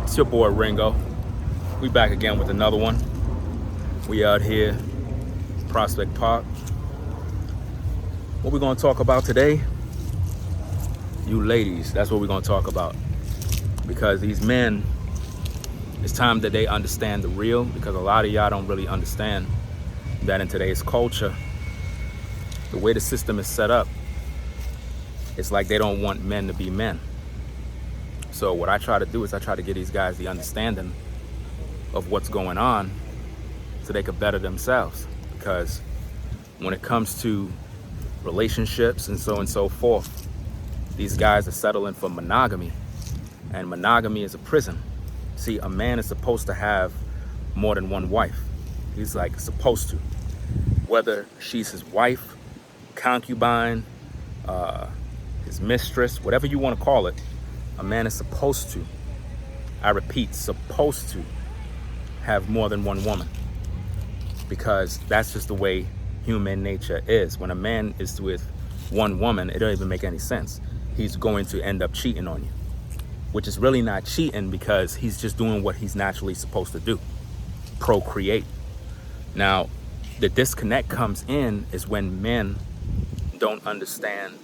It's your boy Ringo. We back again with another one. We out here, Prospect Park. What we gonna talk about today? You ladies, that's what we're gonna talk about. Because these men, it's time that they understand the real, because a lot of y'all don't really understand that in today's culture, the way the system is set up, it's like they don't want men to be men. So what I try to do is I try to give these guys the understanding of what's going on so they could better themselves. Because when it comes to relationships and so forth, these guys are settling for monogamy, and monogamy is a prison. See, a man is supposed to have more than one wife. He's like supposed to, whether she's his wife, concubine, his mistress, whatever you want to call it. A man is supposed to, I repeat, supposed to have more than one woman, because that's just the way human nature is. When a man is with one woman, it don't even make any sense. He's going to end up cheating on you, which is really not cheating, because he's just doing what he's naturally supposed to do, procreate. Now, the disconnect comes in is when men don't understand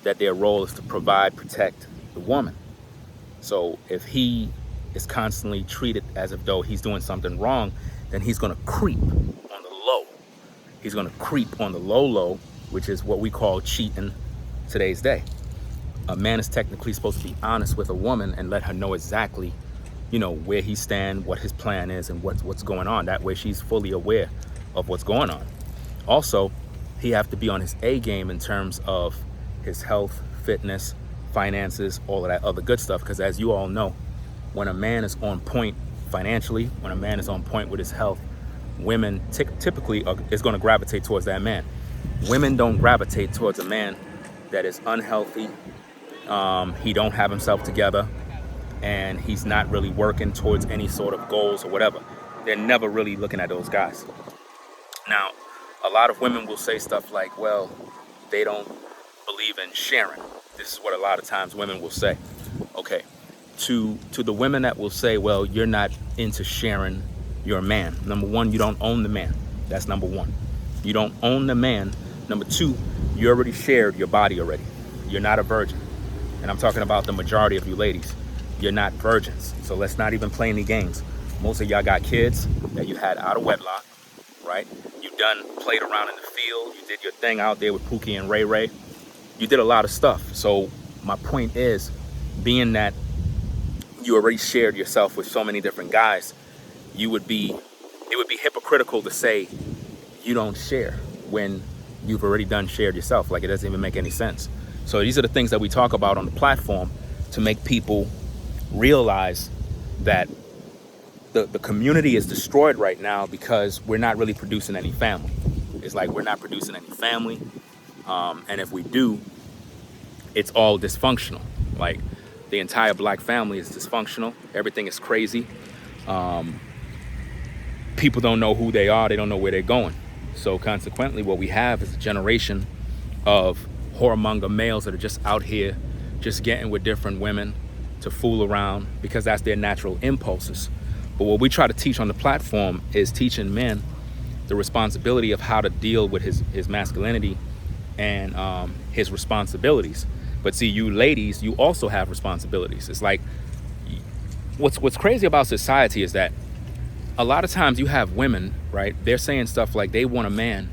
that their role is to provide, protect the woman. So if he is constantly treated as if though he's doing something wrong, then he's gonna creep on the low. He's gonna creep on the low, which is what we call cheating today's day. A man is technically supposed to be honest with a woman and let her know exactly, where he stands, what his plan is, and what's going on. That way she's fully aware of what's going on. Also, he have to be on his A game in terms of his health, fitness, finances, all of that other good stuff. Because as you all know, when a man is on point financially, when a man is on point with his health, women typically is going to gravitate towards that man. Women don't gravitate towards a man that is unhealthy. He don't have himself together, and he's not really working towards any sort of goals or whatever. They're never really looking at those guys. Now, a lot of women will say stuff like, well, they don't believe in sharing. This is what a lot of times women will say. Okay, to the women that will say, well, you're not into sharing your man. Number one, you don't own the man. That's number one. You don't own the man. Number two, you already shared your body already. You're not a virgin. And I'm talking about the majority of you ladies. You're not virgins. So let's not even play any games. Most of y'all got kids that you had out of wedlock, right? You done played around in the field. You did your thing out there with Pookie and Ray Ray. You did a lot of stuff. So my point is, being that you already shared yourself with so many different guys, it would be hypocritical to say you don't share when you've already done shared yourself. Like, it doesn't even make any sense. So these are the things that we talk about on the platform to make people realize that the community is destroyed right now because we're not really producing any family. It's like we're not producing any family. And if we do, it's all dysfunctional. Like, the entire black family is dysfunctional. Everything is crazy. People don't know who they are. They don't know where they're going. So consequently, what we have is a generation of whoremonger males that are just out here, just getting with different women to fool around, because that's their natural impulses. But what we try to teach on the platform is teaching men the responsibility of how to deal with his masculinity and his responsibilities. But see, you ladies, you also have responsibilities. It's like, what's crazy about society is that a lot of times you have women, right? They're saying stuff like they want a man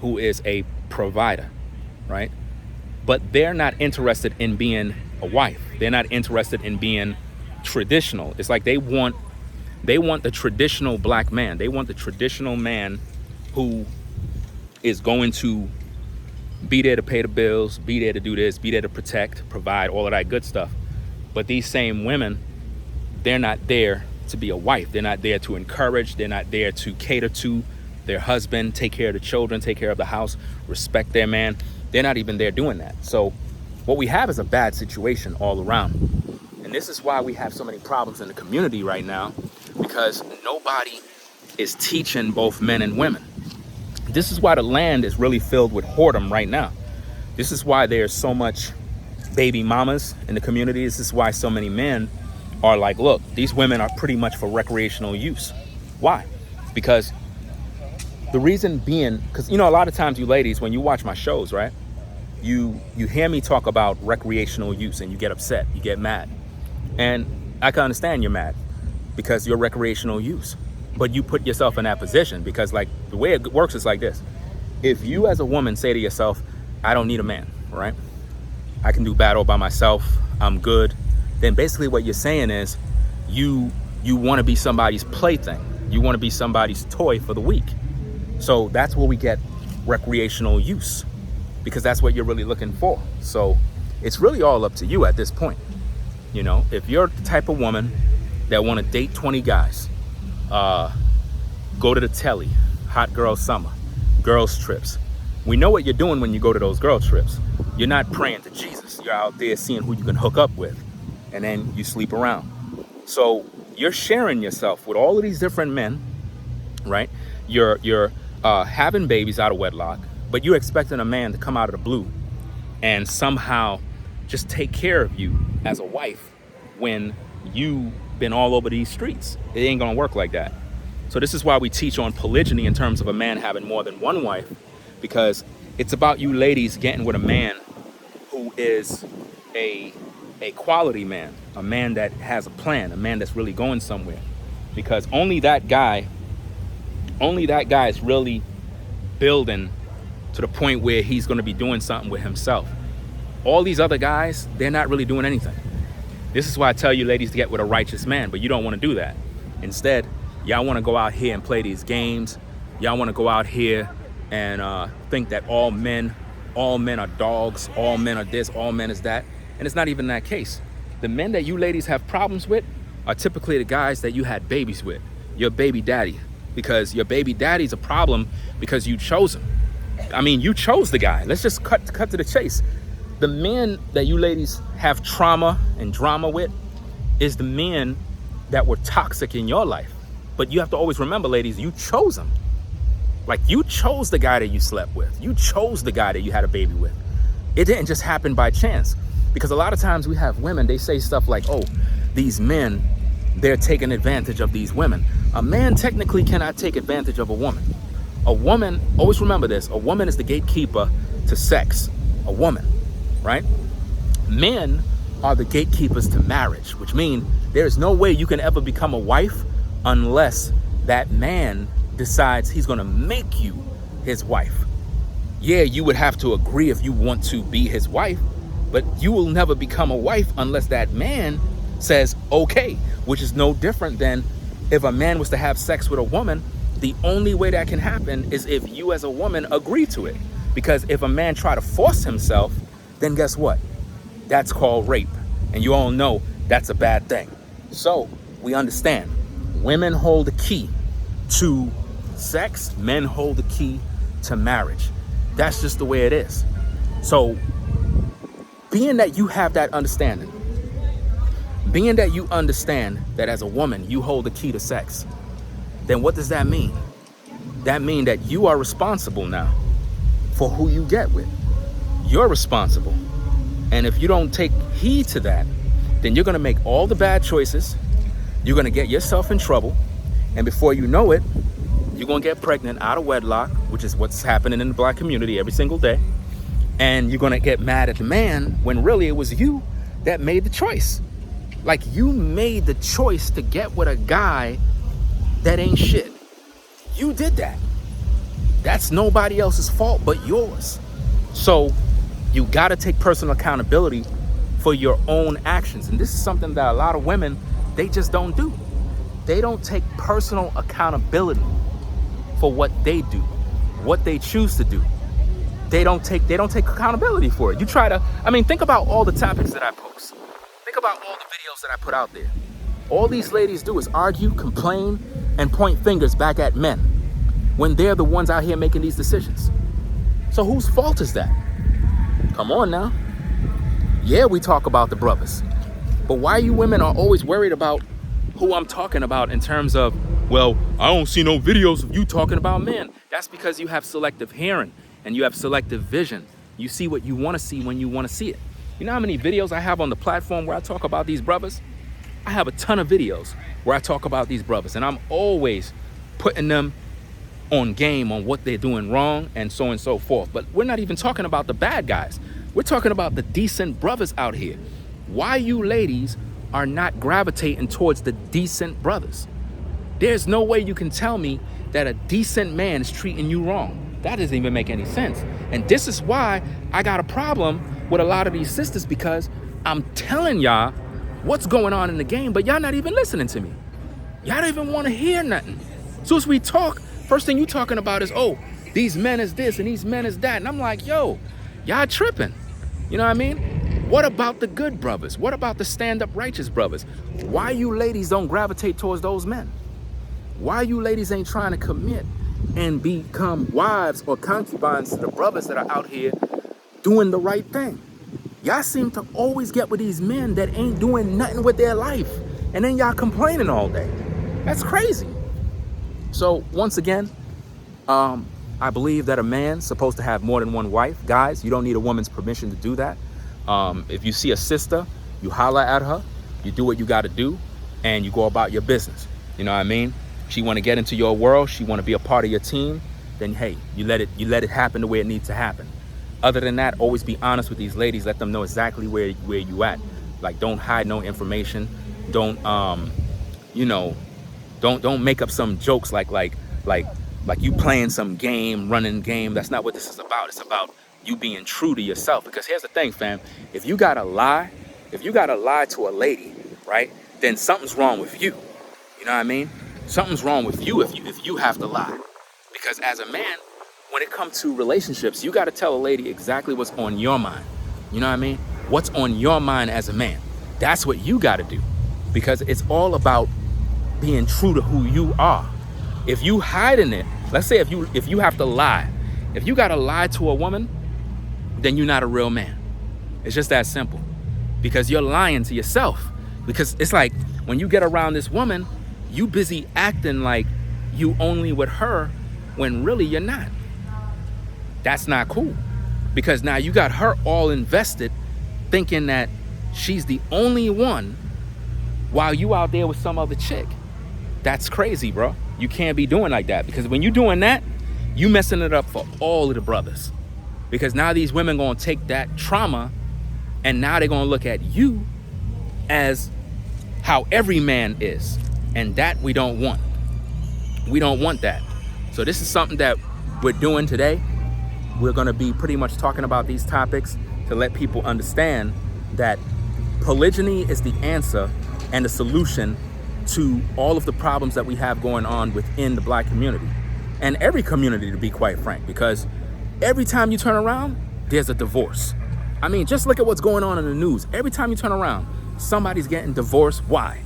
who is a provider, right? But they're not interested in being a wife. They're not interested in being traditional. It's like they want the traditional black man. They want the traditional man who is going to be there to pay the bills, be there to do this, be there to protect, provide, all of that good stuff. But these same women, they're not there to be a wife. They're not there to encourage. They're not there to cater to their husband, take care of the children, take care of the house, respect their man. They're not even there doing that. So what we have is a bad situation all around. And this is why we have so many problems in the community right now, because nobody is teaching both men and women. This is why the land is really filled with whoredom right now. This is why there's so much baby mamas in the community. This is why so many men are like, look, these women are pretty much for recreational use. Why? Because the reason being, because, you know, a lot of times you ladies, when you watch my shows, right, you hear me talk about recreational use and you get upset, you get mad. And I can understand you're mad because you're recreational use. But you put yourself in that position because, like, the way it works is like this. If you as a woman say to yourself, I don't need a man, right? I can do battle by myself, I'm good. Then basically what you're saying is you want to be somebody's plaything. You want to be somebody's toy for the week. So that's where we get recreational use, because that's what you're really looking for. So it's really all up to you at this point. You know, if you're the type of woman that want to date 20 guys, go to the telly, hot girl summer, girls trips. We know what you're doing when you go to those girl trips. You're not praying to Jesus. You're out there seeing who you can hook up with, and then you sleep around. So you're sharing yourself with all of these different men, right? You're having babies out of wedlock, but you're expecting a man to come out of the blue and somehow just take care of you as a wife when you've been all over these streets. It ain't gonna work like that. So this is why we teach on polygyny in terms of a man having more than one wife, because it's about you ladies getting with a man who is a quality man, a man that has a plan, a man that's really going somewhere. Because only that guy is really building to the point where he's going to be doing something with himself. All these other guys, they're not really doing anything. This is why I tell you ladies to get with a righteous man, but you don't want to do that. Instead, y'all want to go out here and play these games. Y'all want to go out here and think that all men are dogs, all men are this, all men is that. And it's not even that case. The men that you ladies have problems with are typically the guys that you had babies with, your baby daddy. Because your baby daddy's a problem because you chose him. I mean, you chose the guy. Let's just cut to the chase. The men that you ladies have trauma and drama with is the men that were toxic in your life. But you have to always remember, ladies, you chose them. Like, you chose the guy that you slept with. You chose the guy that you had a baby with. It didn't just happen by chance. Because a lot of times we have women, they say stuff like, oh, these men, they're taking advantage of these women. A man technically cannot take advantage of a woman. A woman, always remember this, a woman is the gatekeeper to sex. A woman, right? Men are the gatekeepers to marriage, which means there is no way you can ever become a wife unless that man decides he's gonna make you his wife. Yeah, you would have to agree if you want to be his wife, but you will never become a wife unless that man says okay, which is no different than if a man was to have sex with a woman. The only way that can happen is if you as a woman agree to it. Because if a man try to force himself, then guess what? That's called rape. And you all know that's a bad thing. So we understand women hold the key to sex, men hold the key to marriage. That's just the way it is. So being that you have that understanding, being that you understand that as a woman, you hold the key to sex, then what does that mean? That means that you are responsible now for who you get with. You're responsible. And if you don't take heed to that, then you're gonna make all the bad choices. You're gonna get yourself in trouble. And before you know it, you're gonna get pregnant out of wedlock, which is what's happening in the Black community every single day. And you're gonna get mad at the man when really it was you that made the choice. Like, you made the choice to get with a guy that ain't shit. You did that. That's nobody else's fault but yours. So you gotta take personal accountability for your own actions. And this is something that a lot of women, they just don't do. They don't take personal accountability for what they do, what they choose to do. They don't take accountability for it. You try to, think about all the topics that I post. Think about all the videos that I put out there. All these ladies do is argue, complain, and point fingers back at men when they're the ones out here making these decisions. So whose fault is that? Come on now. Yeah, we talk about the brothers, but why you women are always worried about who I'm talking about in terms of, well, I don't see no videos of you talking about men. That's because you have selective hearing and you have selective vision. You see what you want to see when you want to see it. You know how many videos I have on the platform where I talk about these brothers? I have a ton of videos where I talk about these brothers, and I'm always putting them on game on what they're doing wrong and so on and so forth. But we're not even talking about the bad guys. We're talking about the decent brothers out here. Why you ladies are not gravitating towards the decent brothers? There's no way you can tell me that a decent man is treating you wrong. That doesn't even make any sense. And this is why I got a problem with a lot of these sisters, because I'm telling y'all what's going on in the game, but y'all not even listening to me. Y'all don't even want to hear nothing. So as we talk, first thing you talking about is, oh, these men is this and these men is that. And I'm like, yo, y'all tripping. You know what I mean? What about the good brothers? What about the stand-up righteous brothers? Why you ladies don't gravitate towards those men? Why you ladies ain't trying to commit and become wives or concubines to the brothers that are out here doing the right thing? Y'all seem to always get with these men that ain't doing nothing with their life, and then y'all complaining all day. That's crazy. So once again, I believe that a man's supposed to have more than one wife. Guys, you don't need a woman's permission to do that. If you see a sister, you holler at her, you do what you got to do, and you go about your business. You know what I mean? She want to get into your world, she want to be a part of your team, then hey, you let it happen the way it needs to happen. Other than that, always be honest with these ladies. Let them know exactly where you at. Like, don't hide no information. Don't don't make up some jokes like you playing some game, running game. That's not what this is about. It's about you being true to yourself. Because here's the thing, fam. If you gotta lie to a lady, right, then something's wrong with you. You know what I mean? Something's wrong with you if you have to lie. Because as a man, when it comes to relationships, you got to tell a lady exactly what's on your mind. You know what I mean? What's on your mind as a man. That's what you got to do. Because it's all about being true to who you are. If you hiding it, let's say if you have to lie, if you got to lie to a woman, then you're not a real man. It's just that simple. Because you're lying to yourself. Because it's like when you get around this woman, you busy acting like you only with her when really you're not. That's not cool. Because now you got her all invested thinking that she's the only one while you out there with some other chick. That's crazy, bro. You can't be doing like that, because when you're doing that, you messing it up for all of the brothers. Because now these women gonna take that trauma and now they're gonna look at you as how every man is. And that we don't want. We don't want that. So this is something that we're doing today. We're going to be pretty much talking about these topics to let people understand that polygyny is the answer and the solution to all of the problems that we have going on within the Black community. And every community, to be quite frank, because every time you turn around, there's a divorce. I mean, just look at what's going on in the news. Every time you turn around, somebody's getting divorced. Why?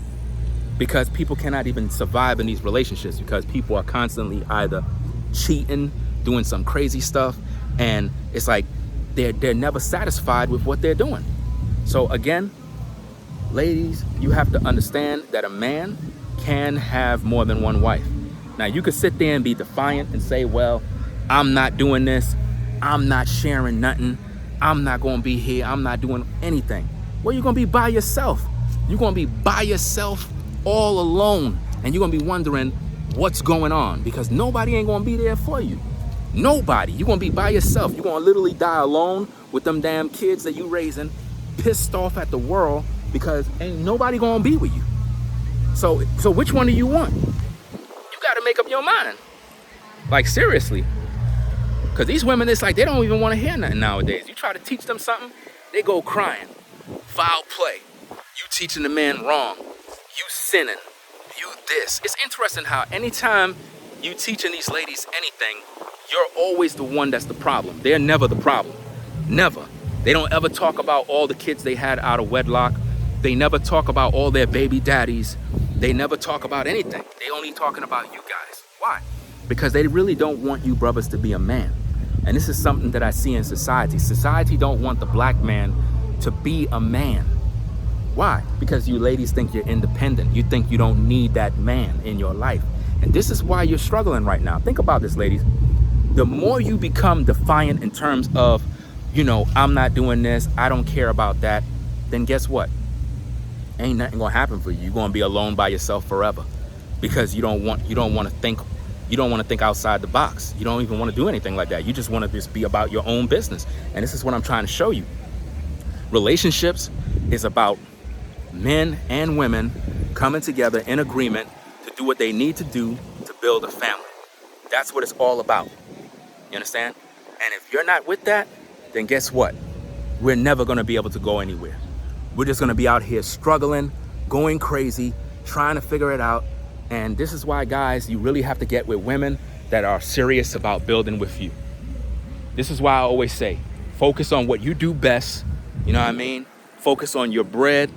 Because people cannot even survive in these relationships, because people are constantly either cheating, doing some crazy stuff, and it's like they're never satisfied with what they're doing. So again, ladies, you have to understand that a man can have more than one wife. Now, you could sit there and be defiant and say, well, I'm not doing this, I'm not sharing nothing, I'm not going to be here, I'm not doing anything. Well, you're going to be by yourself. You're going to be by yourself all alone, and you're gonna be wondering what's going on, because nobody ain't gonna be there for you. Nobody. You're gonna be by yourself. You're gonna literally die alone with them damn kids that you raising, pissed off at the world because ain't nobody gonna be with you. So which one do you want? You gotta make up your mind. Like, seriously. Because these women, it's like they don't even want to hear nothing nowadays. You try to teach them something, they go crying. Foul play. You teaching the man wrong. You sinning, you this. It's interesting how anytime you teaching these ladies anything, you're always the one that's the problem. They're never the problem. Never. They don't ever talk about all the kids they had out of wedlock. They never talk about all their baby daddies. They never talk about anything. They only talking about you guys. Why? Because they really don't want you brothers to be a man. And this is something that I see in society. Society don't want the Black man to be a man. Why? Because you ladies think you're independent. You think you don't need that man in your life. And this is why you're struggling right now. Think about this, ladies. The more you become defiant in terms of, I'm not doing this, I don't care about that, then guess what? ain't nothing gonna happen for you. You're gonna be alone by yourself forever, because you don't want to think outside the box. You don't even want to do anything like that. You just want to just be about your own business. And this is what I'm trying to show you. Relationships is about men and women coming together in agreement to do what they need to do to build a family. That's what it's all about. You understand? And if you're not with that, then guess what? We're never going to be able to go anywhere. We're just going to be out here struggling, going crazy, trying to figure it out. And this is why, guys, you really have to get with women that are serious about building with you. This is why I always say, focus on what you do best. You know what I mean? Focus on your bread.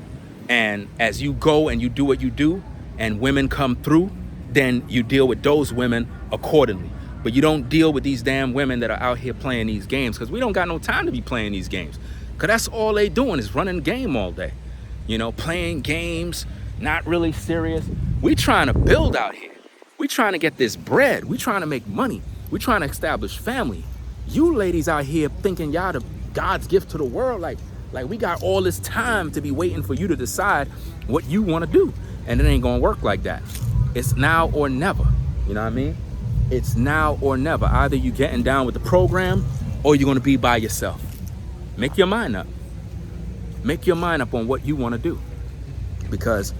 And as you go and you do what you do and women come through, then you deal with those women accordingly. But you don't deal with these damn women that are out here playing these games, because we don't got no time to be playing these games. Because that's all they doing is running the game all day. You know, playing games, not really serious. We trying to build out here. We trying to get this bread. We trying to make money. We trying to establish family. You ladies out here thinking y'all the God's gift to the world. Like we got all this time to be waiting for you to decide what you want to do. And it ain't going to work like that. It's now or never. You know what I mean? It's now or never. Either you getting down with the program or you're going to be by yourself. Make your mind up. Make your mind up on what you want to do. Because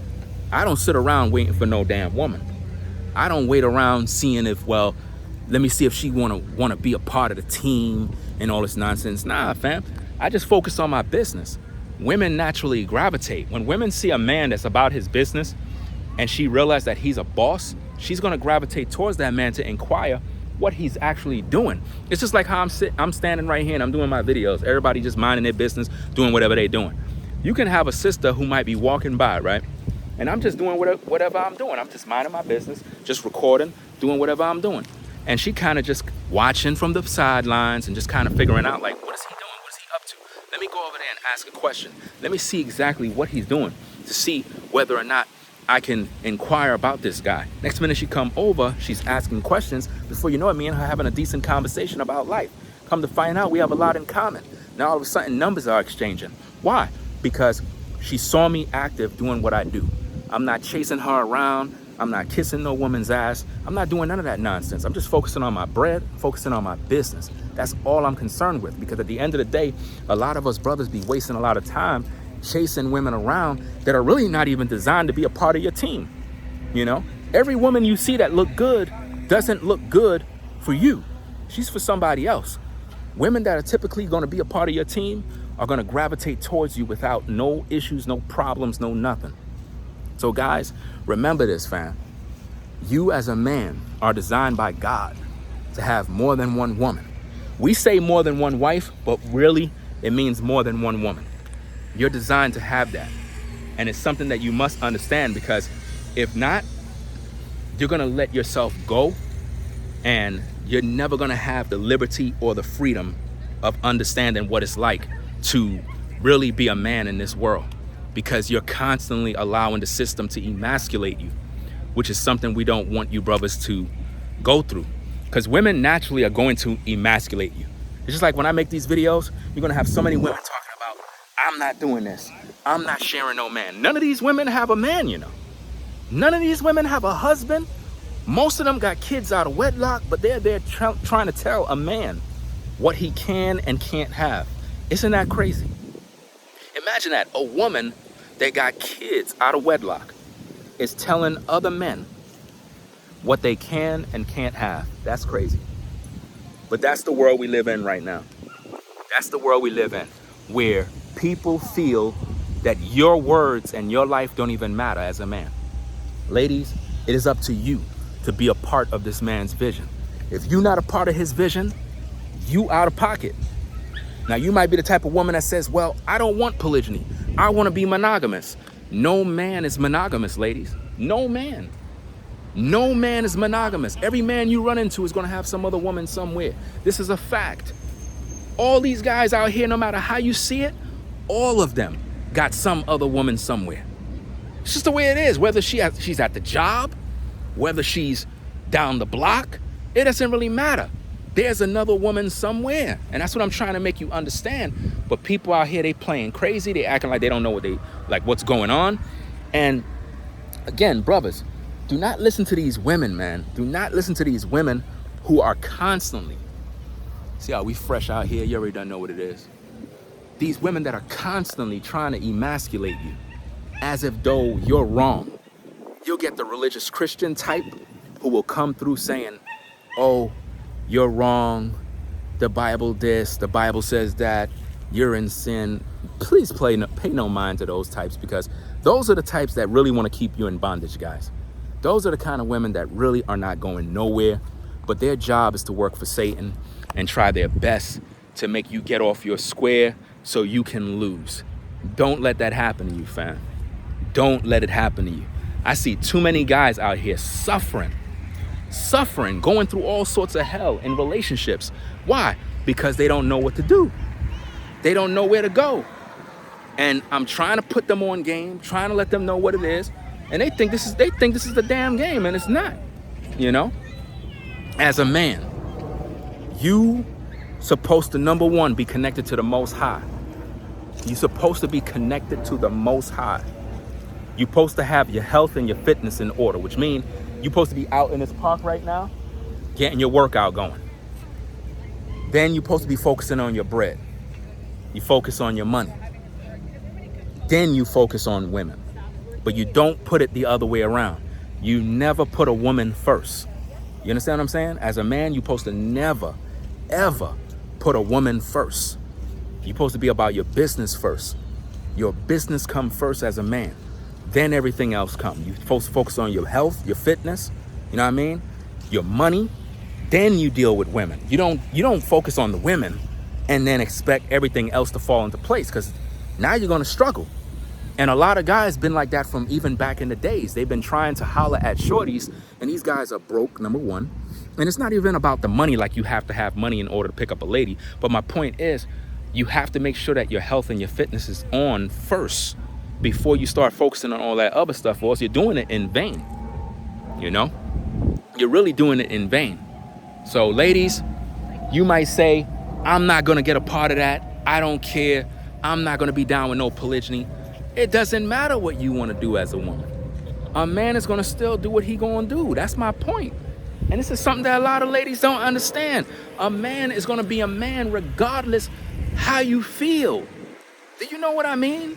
I don't sit around waiting for no damn woman. I don't wait around seeing if, well, let me see if she want to be a part of the team and all this nonsense. Nah, fam. I just focus on my business. Women naturally gravitate. When women see a man that's about his business and she realizes that he's a boss, she's going to gravitate towards that man to inquire what he's actually doing. It's just like how I'm standing right here and I'm doing my videos. Everybody just minding their business, doing whatever they're doing. You can have a sister who might be walking by, right? And I'm just doing whatever I'm doing. I'm just minding my business, just recording, doing whatever I'm doing. And she kind of just watching from the sidelines and just kind of figuring out, like, what is he doing? What is he up to? Let me go over there and ask a question. Let me see exactly what he's doing to see whether or not I can inquire about this guy. Next minute she come over, she's asking questions. Before you know it, me and her having a decent conversation about life. Come to find out, we have a lot in common. Now all of a sudden numbers are exchanging. Why? Because she saw me active doing what I do. I'm not chasing her around. I'm not kissing no woman's ass. I'm not doing none of that nonsense. I'm just focusing on my bread, focusing on my business. That's all I'm concerned with, because at the end of the day, a lot of us brothers be wasting a lot of time chasing women around that are really not even designed to be a part of your team. You know, every woman you see that look good doesn't look good for you. She's for somebody else. Women that are typically going to be a part of your team are going to gravitate towards you without no issues, no problems, no nothing. So guys, remember this, fam. You as a man are designed by God to have more than one woman. We say more than one wife, but really it means more than one woman. You're designed to have that. And it's something that you must understand, because if not, you're going to let yourself go and you're never going to have the liberty or the freedom of understanding what it's like to really be a man in this world, because you're constantly allowing the system to emasculate you, which is something we don't want you brothers to go through, because women naturally are going to emasculate you. It's just like when I make these videos, you're going to have so many women talking about, I'm not doing this. I'm not sharing no man. None of these women have a man, you know. None of these women have a husband. Most of them got kids out of wedlock, but they're there trying to tell a man what he can and can't have. Isn't that crazy? Imagine that. A woman that got kids out of wedlock is telling other men what they can and can't have. That's crazy. But that's the world we live in right now. That's the world we live in, where people feel that your words and your life don't even matter as a man. Ladies, it is up to you to be a part of this man's vision. If you're not a part of his vision, you out of pocket. Now, you might be the type of woman that says, well, I don't want polygyny. I want to be monogamous. No man is monogamous, ladies. No man. No man is monogamous. Every man you run into is going to have some other woman somewhere. This is a fact. All these guys out here, no matter how you see it, all of them got some other woman somewhere. It's just the way it is. Whether she's at the job, whether she's down the block, it doesn't really matter. There's another woman somewhere. And that's what I'm trying to make you understand. But people out here, they playing crazy. They acting like they don't know what's going on. And again, brothers, do not listen to these women, man. Do not listen to these women who are constantly, see how we fresh out here? You already don't know what it is. These women that are constantly trying to emasculate you as if though you're wrong. You'll get the religious Christian type who will come through saying, oh, you're wrong. The Bible this, the Bible says that, you're in sin. Please pay no mind to those types, because those are the types that really want to keep you in bondage, guys. Those are the kind of women that really are not going nowhere, but their job is to work for Satan and try their best to make you get off your square so you can lose. Don't let that happen to you, fam. Don't let it happen to you. I see too many guys out here suffering, going through all sorts of hell in relationships. Why? Because they don't know what to do. They don't know where to go. And I'm trying to put them on game, trying to let them know what it is. And they think this is the damn game, and it's not, you know? As a man, you supposed to, number one, be connected to the Most High. You're supposed to be connected to the Most High. You're supposed to have your health and your fitness in order, which means you're supposed to be out in this park right now, getting your workout going. Then you're supposed to be focusing on your bread. You focus on your money. Then you focus on women. But you don't put it the other way around. You never put a woman first. You understand what I'm saying? As a man, you're supposed to never, ever put a woman first. You're supposed to be about your business first. Your business come first as a man. Then everything else comes. You're supposed to focus on your health, your fitness, you know what I mean? Your money. Then you deal with women. You don't focus on the women and then expect everything else to fall into place, because now you're going to struggle. And a lot of guys been like that from even back in the days. They've been trying to holler at shorties, and these guys are broke, number one. And it's not even about the money, like you have to have money in order to pick up a lady. But my point is, you have to make sure that your health and your fitness is on first before you start focusing on all that other stuff, or else you're doing it in vain. You know? You're really doing it in vain. So ladies, you might say, I'm not going to get a part of that. I don't care. I'm not going to be down with no polygyny. It doesn't matter what you want to do as a woman. A man is going to still do what he going to do. That's my point. And this is something that a lot of ladies don't understand. A man is going to be a man regardless how you feel. Do you know what I mean?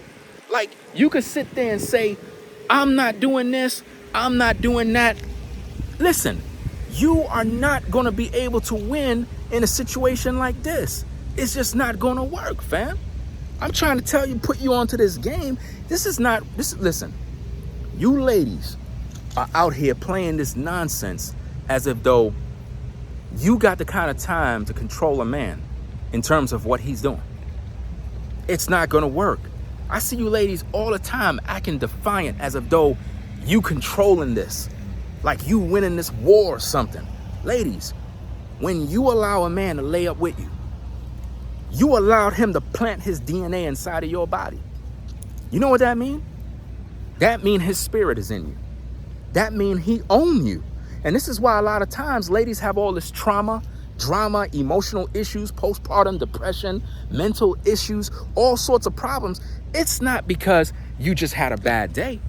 Like, you could sit there and say, I'm not doing this, I'm not doing that. Listen, you are not going to be able to win in a situation like this. It's just not going to work, fam. I'm trying to tell you, put you onto this game. Listen, you ladies are out here playing this nonsense as if though you got the kind of time to control a man in terms of what he's doing. It's not going to work. I see you ladies all the time acting defiant as if though you controlling this, like you winning this war or something. Ladies, when you allow a man to lay up with you, you allowed him to plant his DNA inside of your body. You know what that means? That means his spirit is in you. That means he owns you. And this is why a lot of times ladies have all this trauma, drama, emotional issues, postpartum depression, mental issues, all sorts of problems. It's not because you just had a bad day.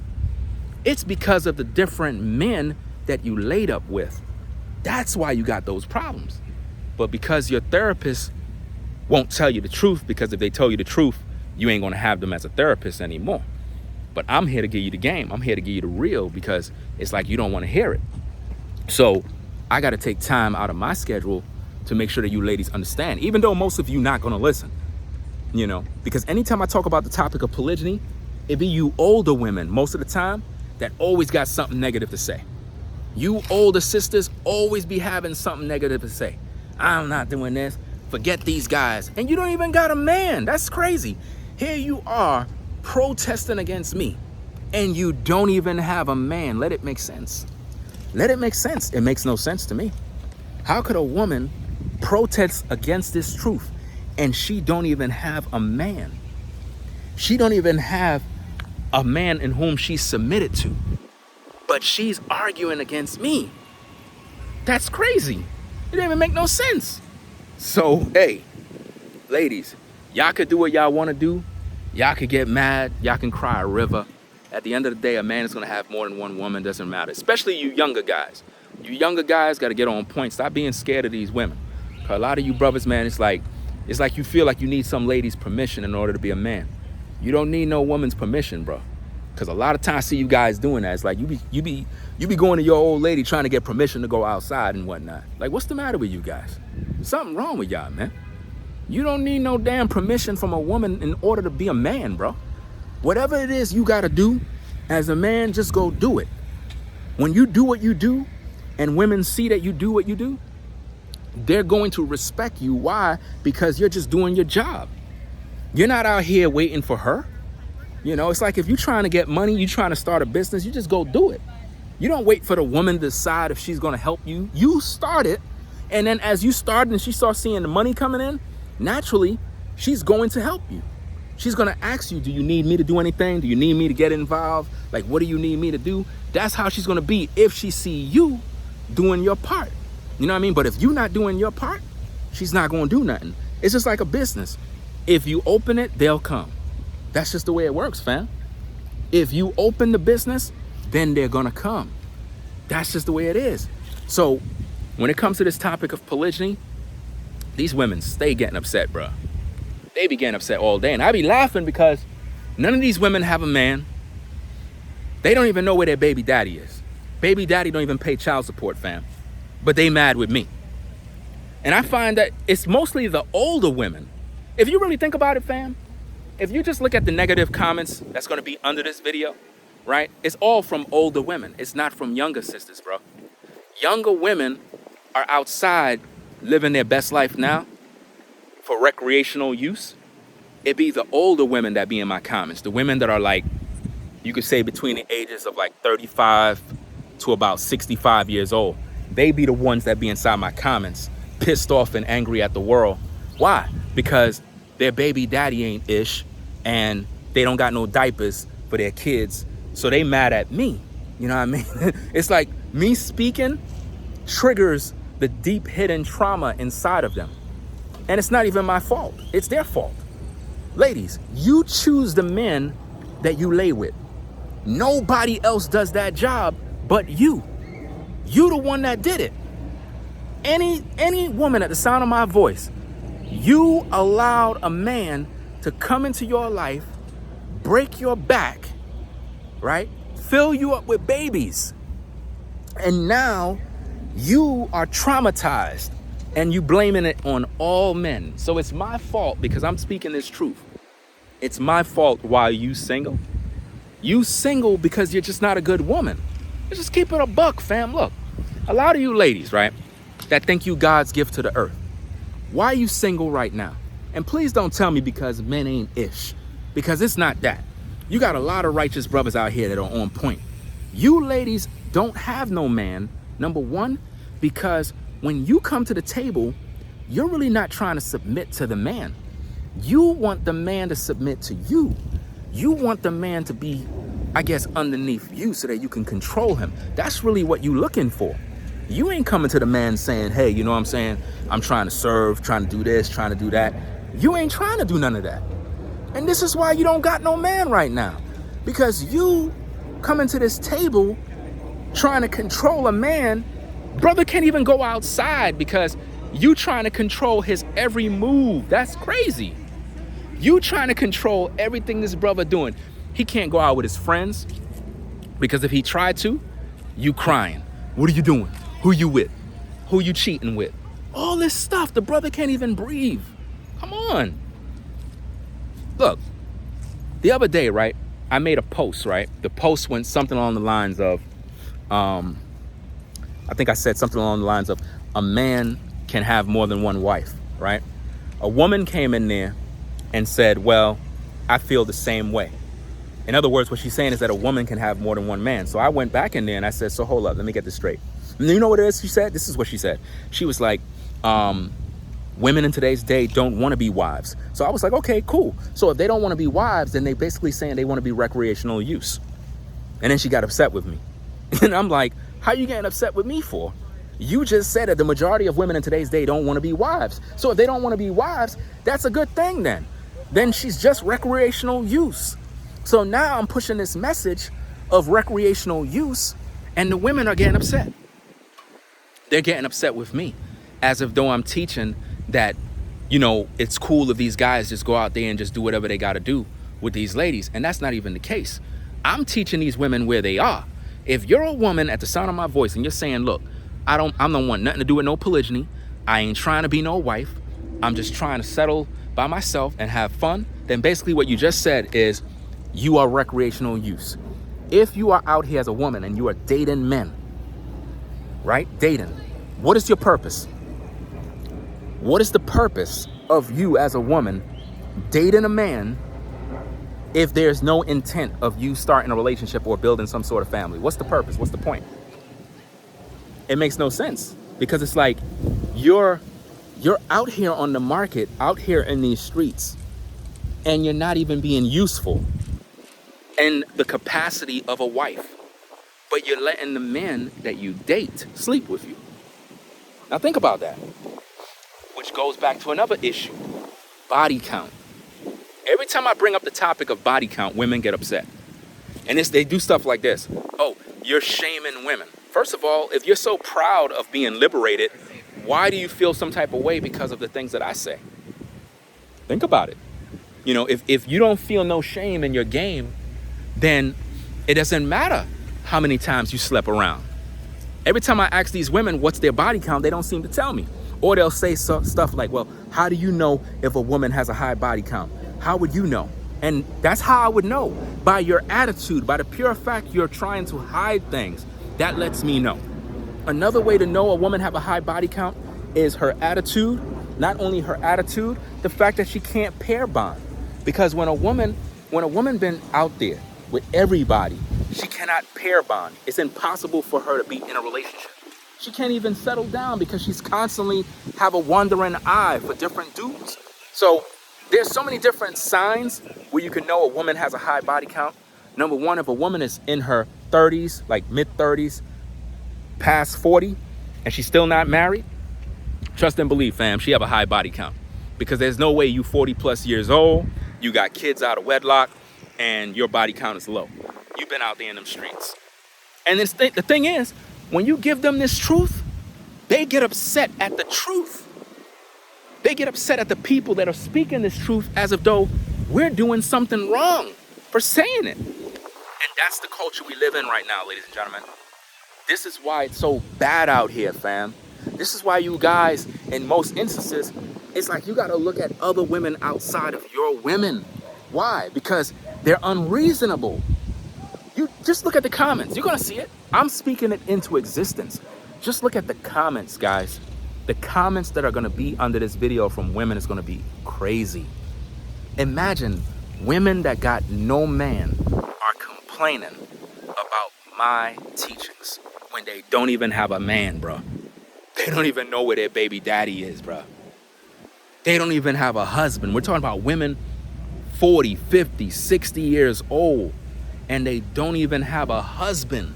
It's because of the different men that you laid up with. That's why you got those problems. But because your therapist won't tell you the truth, because if they tell you the truth, you ain't gonna have them as a therapist anymore. But I'm here to give you the game. I'm here to give you the real, because it's like you don't want to hear it. So I got to take time out of my schedule to make sure that you ladies understand, even though most of you not going to listen, you know, because anytime I talk about the topic of polygyny, it be you older women most of the time that always got something negative to say. You older sisters always be having something negative to say. I'm not doing this. Forget these guys. And you don't even got a man. That's crazy. Here you are protesting against me, and you don't even have a man. Let it make sense. Let it make sense. It makes no sense to me. How could a woman protest against this truth and she don't even have a man? She don't even have a man in whom she's submitted to, but she's arguing against me. That's crazy. It didn't even make no sense. So, hey, ladies, y'all could do what y'all want to do. Y'all could get mad. Y'all can cry a river. At the end of the day, a man is going to have more than one woman. Doesn't matter. Especially you younger guys. You younger guys got to get on point. Stop being scared of these women. 'Cause a lot of you brothers, man, it's like you feel like you need some lady's permission in order to be a man. You don't need no woman's permission, bro. Because a lot of times I see you guys doing that. It's like you be going to your old lady trying to get permission to go outside and whatnot. Like, what's the matter with you guys? Something wrong with y'all, man. You don't need no damn permission from a woman in order to be a man, bro. Whatever it is you got to do as a man, just go do it. When you do what you do and women see that you do what you do, they're going to respect you. Why? Because you're just doing your job. You're not out here waiting for her. You know, it's like if you're trying to get money, you're trying to start a business, you just go do it. You don't wait for the woman to decide if she's going to help you. You start it. And then as you start and she starts seeing the money coming in, naturally, she's going to help you. She's going to ask you, do you need me to do anything? Do you need me to get involved? Like, what do you need me to do? That's how she's going to be if she see you doing your part. You know what I mean? But if you're not doing your part, she's not going to do nothing. It's just like a business. If you open it, they'll come. That's just the way it works, fam. If you open the business, then they're going to come. That's just the way it is. So when it comes to this topic of polygyny, these women stay getting upset, bro. They be getting upset all day. And I be laughing because none of these women have a man. They don't even know where their baby daddy is. Baby daddy don't even pay child support, fam. But they mad with me. And I find that it's mostly the older women. If you really think about it, fam, if you just look at the negative comments that's going to be under this video, right? It's all from older women. It's not from younger sisters, bro. Younger women are outside living their best life now for recreational use. It be the older women that be in my comments. The women that are like, you could say between the ages of like 35 to about 65 years old. They be the ones that be inside my comments, pissed off and angry at the world. Why? Because their baby daddy ain't ish and they don't got no diapers for their kids. So they mad at me. You know what I mean? It's like me speaking triggers the deep hidden trauma inside of them. And it's not even my fault. It's their fault. Ladies, you choose the men that you lay with. Nobody else does that job but you. You the one that did it. Any woman at the sound of my voice, you allowed a man to come into your life, break your back, right? Fill you up with babies. And now you are traumatized and you blaming it on all men. So it's my fault because I'm speaking this truth. It's my fault why you single. You single because you're just not a good woman. Just keep it a buck, fam. Look, a lot of you ladies, right, that think you God's gift to the earth. Why are you single right now? And please don't tell me because men ain't ish, because it's not that. You got a lot of righteous brothers out here that are on point. You ladies don't have no man, number one, because when you come to the table, you're really not trying to submit to the man. You want the man to submit to you. You want the man to be, I guess, underneath you so that you can control him. That's really what you looking for. You ain't coming to the man saying, hey, you know what I'm saying? I'm trying to serve, trying to do this, trying to do that. You ain't trying to do none of that. And this is why you don't got no man right now. Because you coming to this table trying to control a man. Brother can't even go outside because you trying to control his every move. That's crazy. You trying to control everything this brother doing. He can't go out with his friends because if he tried to, you crying. What are you doing? Who you with? Who you cheating with? All this stuff. The brother can't even breathe. Come on. Look, the other day, right, I made a post, right? The post went something along the lines of, I think I said something along the lines of, a man can have more than one wife, right? A woman came in there and said, well, I feel the same way. In other words, what she's saying is that a woman can have more than one man. So I went back in there and I said, so hold up, let me get this straight. And you know what it is she said? This is what she said. She was like, women in today's day don't want to be wives. So I was like, okay, cool. So if they don't want to be wives, then they basically saying they want to be recreational use. And then she got upset with me. And I'm like, how you getting upset with me for? You just said that the majority of women in today's day don't want to be wives. So if they don't want to be wives, that's a good thing then. Then she's just recreational use. So now I'm pushing this message of recreational use, and the women are getting upset. They're getting upset with me, as if though I'm teaching that, you know, it's cool if these guys just go out there and just do whatever they got to do with these ladies. And that's not even the case. I'm teaching these women where they are. If you're a woman at the sound of my voice and you're saying, look, I don't want nothing to do with no polygyny. I ain't trying to be no wife. I'm just trying to settle by myself and have fun. Then basically what you just said is you are recreational use. If you are out here as a woman and you are dating men, right? Dating. What is your purpose? What is the purpose of you as a woman dating a man if there's no intent of you starting a relationship or building some sort of family? What's the purpose? What's the point? It makes no sense, because it's like you're out here on the market, out here in these streets, and you're not even being useful in the capacity of a wife, but you're letting the men that you date sleep with you. Now think about that, which goes back to another issue, body count. Every time I bring up the topic of body count, women get upset. And they do stuff like this. Oh, you're shaming women. First of all, if you're so proud of being liberated, why do you feel some type of way because of the things that I say? Think about it. You know, if you don't feel no shame in your game, then it doesn't matter how many times you slept around. Every time I ask these women what's their body count, they don't seem to tell me. Or they'll say stuff like, well, how do you know if a woman has a high body count? How would you know? And that's how I would know. By your attitude, by the pure fact you're trying to hide things. That lets me know. Another way to know a woman have a high body count is her attitude. Not only her attitude, the fact that she can't pair bond. Because when a woman been out there with everybody, she cannot pair bond. It's impossible for her to be in a relationship. She can't even settle down because she's constantly have a wandering eye for different dudes. So there's so many different signs where you can know a woman has a high body count. Number one, if a woman is in her 30s, like mid-30s, past 40, and she's still not married, trust and believe, fam, she have a high body count. Because there's no way you 40 plus years old, you got kids out of wedlock, and your body count is low. You've been out there in them streets. And the thing is, when you give them this truth, they get upset at the truth. They get upset at the people that are speaking this truth as if though we're doing something wrong for saying it. And that's the culture we live in right now, ladies and gentlemen. This is why it's so bad out here, fam. This is why you guys, in most instances, it's like you got to look at other women outside of your women. Why? Because they're unreasonable. You just look at the comments. You're going to see it. I'm speaking it into existence. Just look at the comments, guys. The comments that are going to be under this video from women is going to be crazy. Imagine women that got no man are complaining about my teachings when they don't even have a man, bro. They don't even know where their baby daddy is, bro. They don't even have a husband. We're talking about women 40, 50, 60 years old, and they don't even have a husband.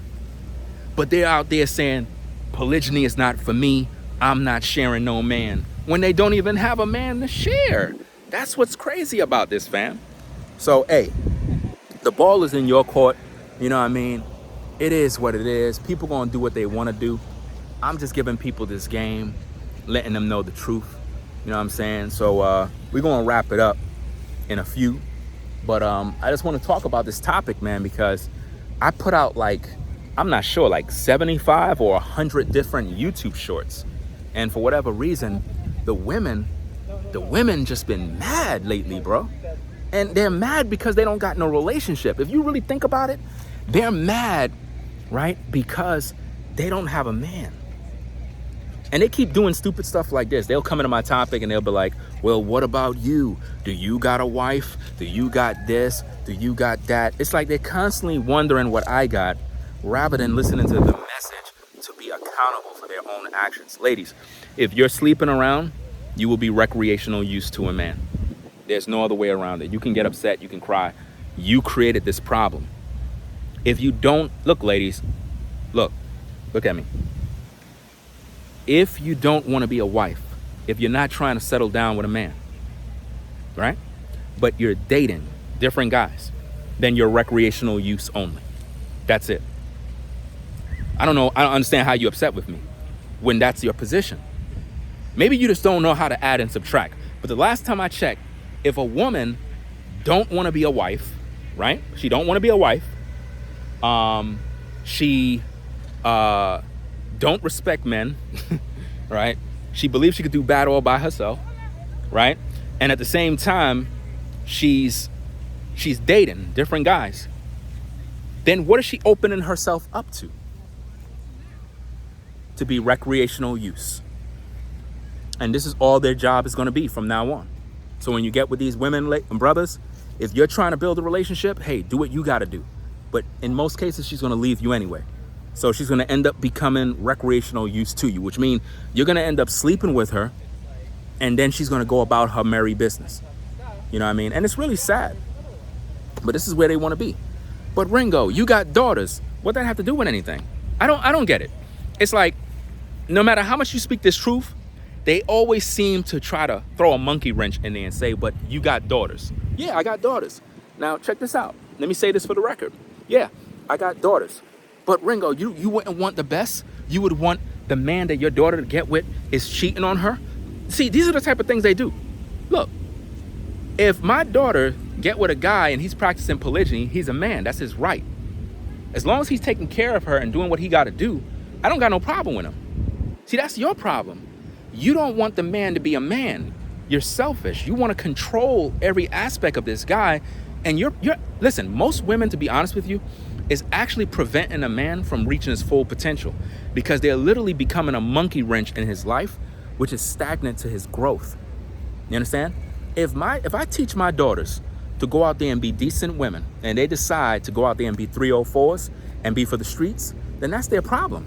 But they're out there saying, polygyny is not for me. I'm not sharing no man. When they don't even have a man to share. That's what's crazy about this, fam. So, hey, the ball is in your court. You know what I mean? It is what it is. People gonna do what they want to do. I'm just giving people this game, letting them know the truth. You know what I'm saying? So we're gonna wrap it up in a few. But I just want to talk about this topic, man, because I put out I'm not sure, 75 or 100 different YouTube shorts. And for whatever reason, the women just been mad lately, bro. And they're mad because they don't got no relationship. If you really think about it, they're mad, right? Because they don't have a man. And they keep doing stupid stuff like this. They'll come into my topic and they'll be like, well, what about you? Do you got a wife? Do you got this? Do you got that? It's like they're constantly wondering what I got rather than listening to the message to be accountable for their own actions. Ladies, if you're sleeping around, you will be recreational use to a man. There's no other way around it. You can get upset. You can cry. You created this problem. If you don't, look, ladies, look at me. If you don't want to be a wife, if you're not trying to settle down with a man, right? But you're dating different guys, then you're recreational use only. That's it. I don't know. I don't understand how you're upset with me when that's your position. Maybe you just don't know how to add and subtract. But the last time I checked, if a woman don't want to be a wife, right? She don't want to be a wife. She don't respect men, right? She believes she could do bad all by herself, right? And at the same time, she's dating different guys. Then what is she opening herself up to? To be recreational use. And this is all their job is going to be from now on. So when you get with these women and brothers, if you're trying to build a relationship, hey, do what you got to do. But in most cases, she's going to leave you anyway. So she's going to end up becoming recreational use to you, which means you're going to end up sleeping with her, and then she's going to go about her merry business. You know what I mean? And it's really sad. But this is where they want to be. But Ringo, you got daughters. What does that have to do with anything? I don't get it. It's like, no matter how much you speak this truth, they always seem to try to throw a monkey wrench in there and say, but you got daughters. Yeah, I got daughters. Now, check this out. Let me say this for the record. Yeah, I got daughters. But Ringo, you wouldn't want the best? You would want the man that your daughter to get with is cheating on her? See, these are the type of things they do. Look, if my daughter get with a guy and he's practicing polygyny, he's a man. That's his right. As long as he's taking care of her and doing what he got to do, I don't got no problem with him. See, that's your problem. You don't want the man to be a man. You're selfish. You want to control every aspect of this guy. And listen, most women, to be honest with you, is actually preventing a man from reaching his full potential because they're literally becoming a monkey wrench in his life, which is stagnant to his growth. You understand? If I teach my daughters to go out there and be decent women and they decide to go out there and be 304s and be for the streets, then that's their problem.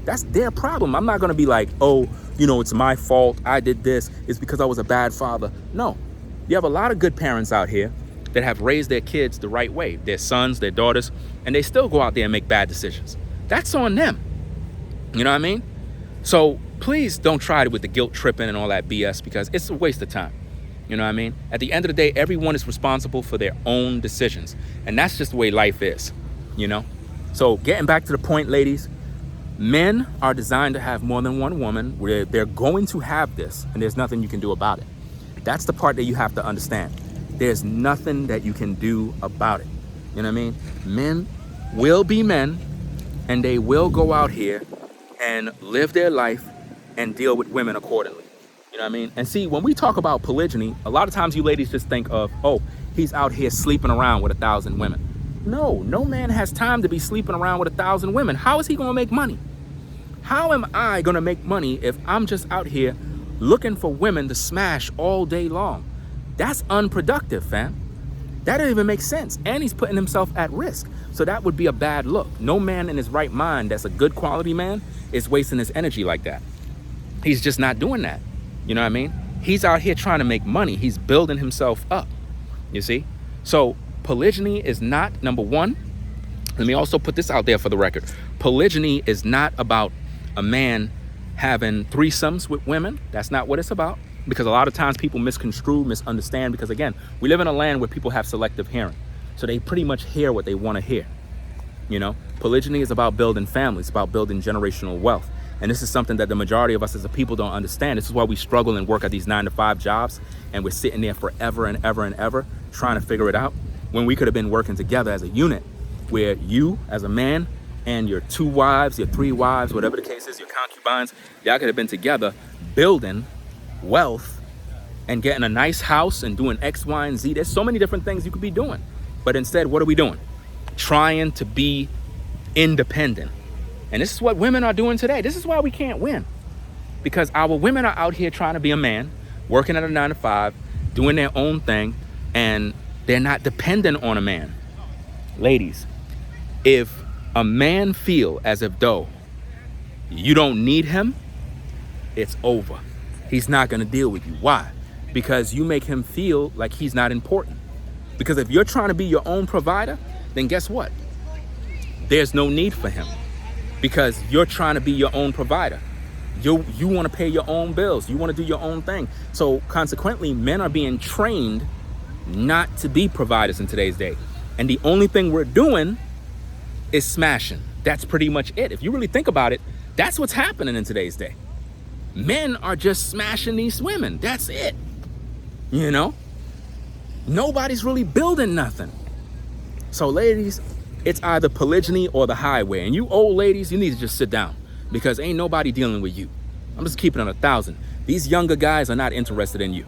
That's their problem. I'm not going to be like, oh, it's my fault. I did this. It's because I was a bad father. No. You have a lot of good parents out here that have raised their kids the right way, their sons, their daughters, and they still go out there and make bad decisions. That's on them. You know what I mean? So please don't try it with the guilt tripping and all that BS because it's a waste of time. You know what I mean? At the end of the day, everyone is responsible for their own decisions. And that's just the way life is, So getting back to the point, ladies, men are designed to have more than one woman where they're going to have this and there's nothing you can do about it. That's the part that you have to understand. There's nothing that you can do about it. You know what I mean? Men will be men and they will go out here and live their life and deal with women accordingly. You know what I mean? And see, when we talk about polygyny, a lot of times you ladies just think of, oh, he's out here sleeping around with 1,000 women. No man has time to be sleeping around with 1,000 women. How is he going to make money? How am I going to make money if I'm just out here looking for women to smash all day long? That's unproductive, fam. That doesn't even make sense. And he's putting himself at risk. So that would be a bad look. No man in his right mind that's a good quality man is wasting his energy like that. He's just not doing that. You know what I mean? He's out here trying to make money. He's building himself up. You see? So polygyny is not, number one, let me also put this out there for the record. Polygyny is not about a man having threesomes with women. That's not what it's about. Because a lot of times people misconstrue, misunderstand. Because again, we live in a land where people have selective hearing. So they pretty much hear what they want to hear. Polygyny is about building families, about building generational wealth. And this is something that the majority of us as a people don't understand. This is why we struggle and work at these 9-to-5 jobs. And we're sitting there forever and ever and ever trying to figure it out. When we could have been working together as a unit where you as a man and your 2 wives, your 3 wives, whatever the case is, your concubines, y'all could have been together building wealth and getting a nice house and doing X, Y, and Z. There's so many different things you could be doing. But instead, what are we doing? Trying to be independent. And this is what women are doing today. This is why we can't win. Because our women are out here trying to be a man, working at a 9-to-5, doing their own thing, and they're not dependent on a man. Ladies, if a man feel as if though you don't need him, it's over. He's not going to deal with you. Why? Because you make him feel like he's not important. Because if you're trying to be your own provider, then guess what? There's no need for him. Because you're trying to be your own provider. You want to pay your own bills. You want to do your own thing. So consequently, men are being trained not to be providers in today's day. And the only thing we're doing is smashing. That's pretty much it. If you really think about it, that's what's happening in today's day. Men are just smashing these women. That's it. You know? Nobody's really building nothing. So ladies, it's either polygyny or the highway. And you old ladies, you need to just sit down because ain't nobody dealing with you. I'm just keeping it on 1,000. These younger guys are not interested in you.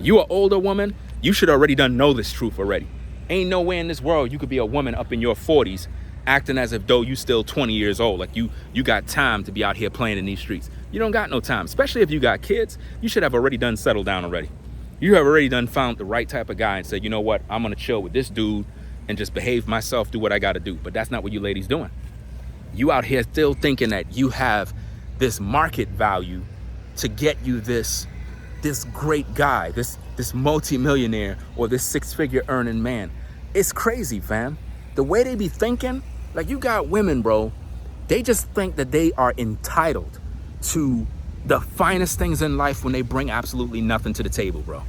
You an older woman, you should already know this truth already. Ain't no way in this world you could be a woman up in your 40s acting as if though you still 20 years old. Like you got time to be out here playing in these streets. You don't got no time, especially if you got kids. You should have already settled down already. You have already found the right type of guy and said, you know what, I'm gonna chill with this dude and just behave myself, do what I gotta do. But that's not what you ladies doing. You out here still thinking that you have this market value to get you this great guy, this multi-millionaire or this 6-figure earning man. It's crazy, fam. The way they be thinking, like you got women, bro, they just think that they are entitled to the finest things in life when they bring absolutely nothing to the table, bro.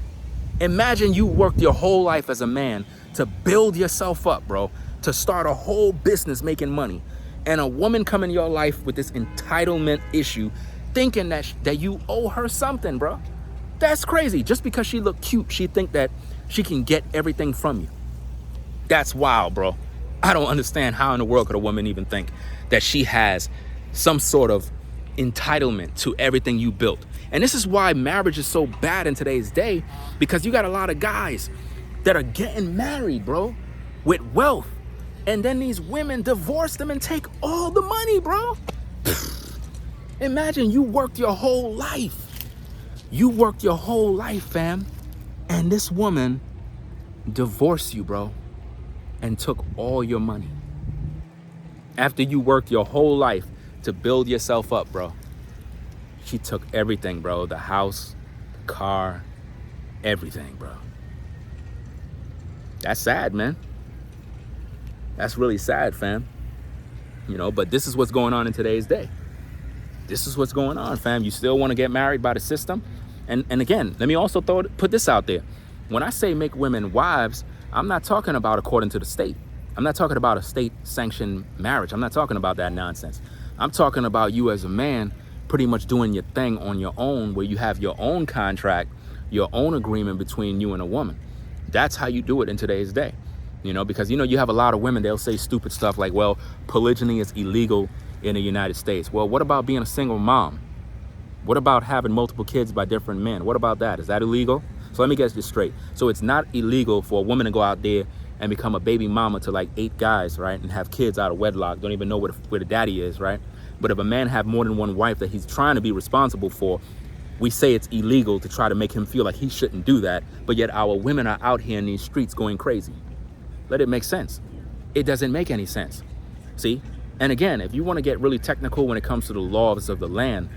Imagine you worked your whole life as a man to build yourself up, bro, to start a whole business making money. And a woman come in your life with this entitlement issue, thinking that you owe her something, bro. That's crazy. Just because she look cute, she think that she can get everything from you. That's wild, bro. I don't understand how in the world could a woman even think that she has some sort of entitlement to everything you built. And this is why marriage is so bad in today's day, because you got a lot of guys that are getting married, bro, with wealth. And then these women divorce them and take all the money, bro. Imagine you worked your whole life. You worked your whole life, fam. And this woman divorced you, bro, and took all your money. After you worked your whole life to build yourself up, bro, she took everything, bro. The house, the car, everything, bro. That's sad, man. That's really sad, fam. You know, but this is what's going on in today's day. This is what's going on, fam. You still want to get married by the system? And again, let me also put this out there. When I say make women wives, I'm not talking about according to the state. I'm not talking about a state-sanctioned marriage. I'm not talking about that nonsense. I'm talking about you as a man pretty much doing your thing on your own, where you have your own contract, your own agreement between you and a woman. That's how you do it in today's day. You know, because, you know, you have a lot of women, they'll say stupid stuff like, well, polygyny is illegal in the United States. Well, what about being a single mom? What about having multiple kids by different men? What about that? Is that illegal? So let me get this straight. So it's not illegal for a woman to go out there and become a baby mama to like 8 guys, right? And have kids out of wedlock, don't even know where the daddy is, right? But if a man have more than one wife that he's trying to be responsible for, we say it's illegal to try to make him feel like he shouldn't do that. But yet our women are out here in these streets going crazy. Let it make sense. It doesn't make any sense. See? And again, if you want to get really technical when it comes to the laws of the land,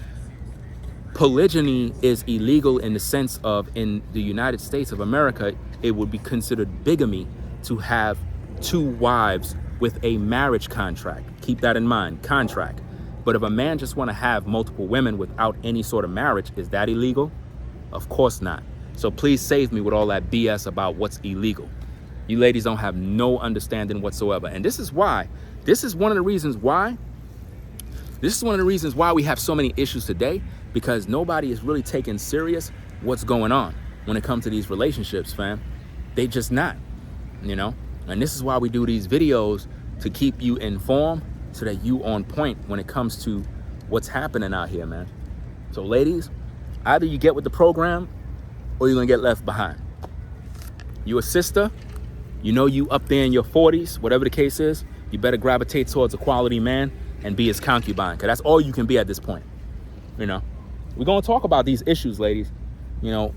polygyny is illegal in the sense of, in the United States of America, it would be considered bigamy to have 2 wives with a marriage contract. Keep that in mind, contract. But if a man just want to have multiple women without any sort of marriage, is that illegal? Of course not. So please save me with all that BS about what's illegal. You ladies don't have no understanding whatsoever. And this is one of the reasons why we have so many issues today, because nobody is really taking serious what's going on when it comes to these relationships, fam. They just not, you know? And this is why we do these videos, to keep you informed so that you on point when it comes to what's happening out here, man. So ladies, either you get with the program or you're gonna get left behind. You a sister, you know you up there in your 40s, whatever the case is, you better gravitate towards a quality man and be his concubine, because that's all you can be at this point. You know, we're going to talk about these issues, ladies, you know,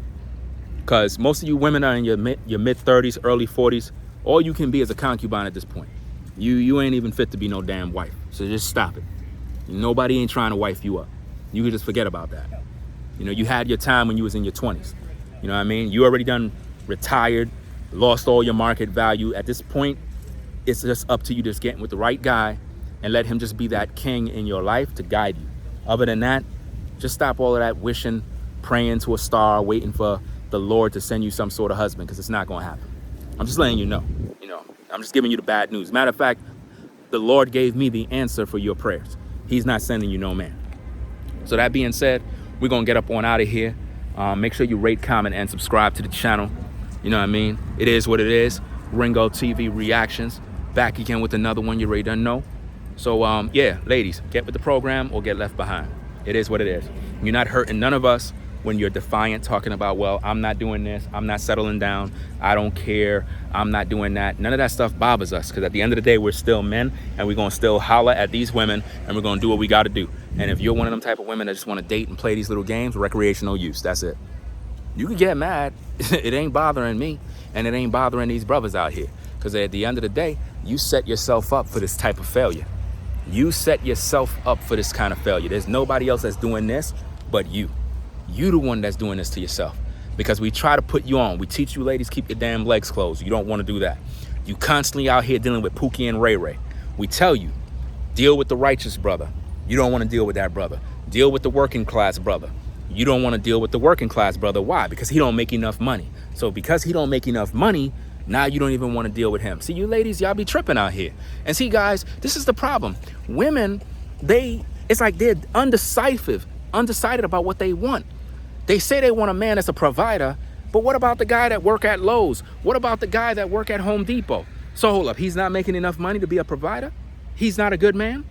because most of you women are in your mid 30s, early 40s. All you can be is a concubine at this point. You ain't even fit to be no damn wife. So just stop it. Nobody ain't trying to wife you up. You can just forget about that. You know, you had your time when you was in your 20s. You know what I mean? You already done retired, lost all your market value. At this point, it's just up to you just getting with the right guy and let him just be that king in your life to guide you. Other than that, just stop all of that wishing, praying to a star, waiting for the Lord to send you some sort of husband, because it's not going to happen. I'm just letting you know, I'm just giving you the bad news. Matter of fact, the Lord gave me the answer for your prayers. He's not sending you no man. So that being said, we're going to get up on out of here. Make sure you rate, comment, and subscribe to the channel. You know what I mean? It is what it is. Ringo TV Reactions. Back again with another one you already done know. So, yeah, ladies, get with the program or get left behind. It is what it is. You're not hurting none of us when you're defiant, talking about, well, I'm not doing this. I'm not settling down. I don't care. I'm not doing that. None of that stuff bothers us, because at the end of the day, we're still men, and we're going to still holler at these women, and we're going to do what we got to do. And if you're one of them type of women that just want to date and play these little games, recreational use, that's it. You can get mad. It ain't bothering me, and it ain't bothering these brothers out here, because at the end of the day, you set yourself up for this type of failure. You set yourself up for this kind of failure. There's nobody else that's doing this but you. You the one that's doing this to yourself, because we try to put you on. We teach you ladies, keep your damn legs closed. You don't want to do that. You constantly out here dealing with Pookie and Ray Ray. We tell you, deal with the righteous brother. You don't want to deal with that brother. Deal with the working class brother. You don't want to deal with the working class brother. Why? Because he don't make enough money. So because he don't make enough money, now you don't even want to deal with him. See, you ladies, y'all be tripping out here. And see, guys, this is the problem. Women, it's like they're undecided about what they want. They say they want a man that's a provider, but what about the guy that work at Lowe's? What about the guy that work at Home Depot? So hold up, he's not making enough money to be a provider? He's not a good man?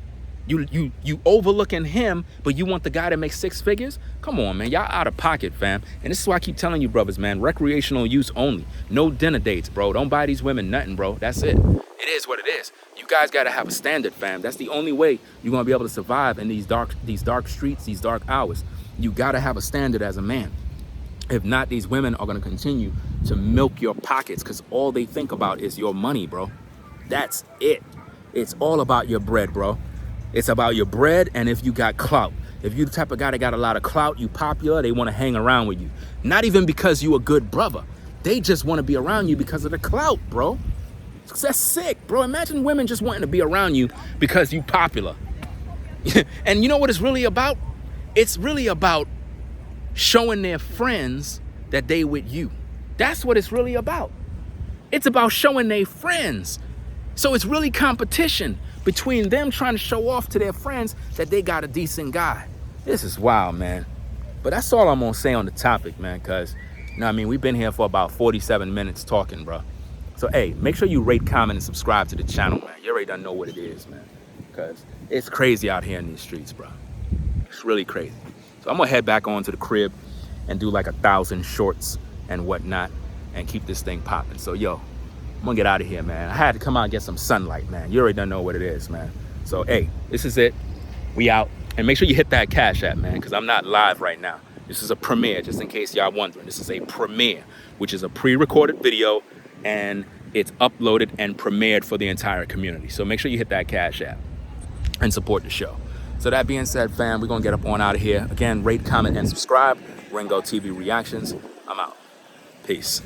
You overlooking him, but you want the guy that makes 6 figures? Come on, man, y'all out of pocket, fam. And this is why I keep telling you, brothers, man, recreational use only. No dinner dates, bro. Don't buy these women nothing, bro. That's it. It is what it is. You guys got to have a standard, fam. That's the only way you're going to be able to survive in these dark streets, these dark hours. You got to have a standard as a man. If not, these women are going to continue to milk your pockets, because all they think about is your money, bro. That's it. It's all about your bread, bro. It's about your bread, and if you got clout. If you're the type of guy that got a lot of clout, you popular, they want to hang around with you. Not even because you a good brother. They just want to be around you because of the clout, bro. That's sick, bro. Imagine women just wanting to be around you because you popular. And you know what it's really about? It's really about showing their friends that they with you. That's what it's really about. It's about showing their friends. So it's really competition between them trying to show off to their friends that they got a decent guy. This is wild, man. But that's all I'm gonna say on the topic, man, because, you know what I mean, we've been here for about 47 minutes talking, bro. So, hey, make sure you rate, comment, and subscribe to the channel, man. You already done know what it is, man, because it's crazy out here in these streets, bro. It's really crazy. So I'm gonna head back on to the crib and do like 1,000 shorts and whatnot and keep this thing popping. So, yo, I'm gonna get out of here, man. I had to come out and get some sunlight, man. You already don't know what it is, man. So, hey, this is it. We out. And make sure you hit that Cash App, man, because I'm not live right now. This is a premiere, just in case y'all wondering. This is a premiere, which is a pre-recorded video, and it's uploaded and premiered for the entire community. So make sure you hit that Cash App and support the show. So that being said, fam, we're gonna get up on out of here. Again, rate, comment, and subscribe. Ringo TV Reactions. I'm out. Peace.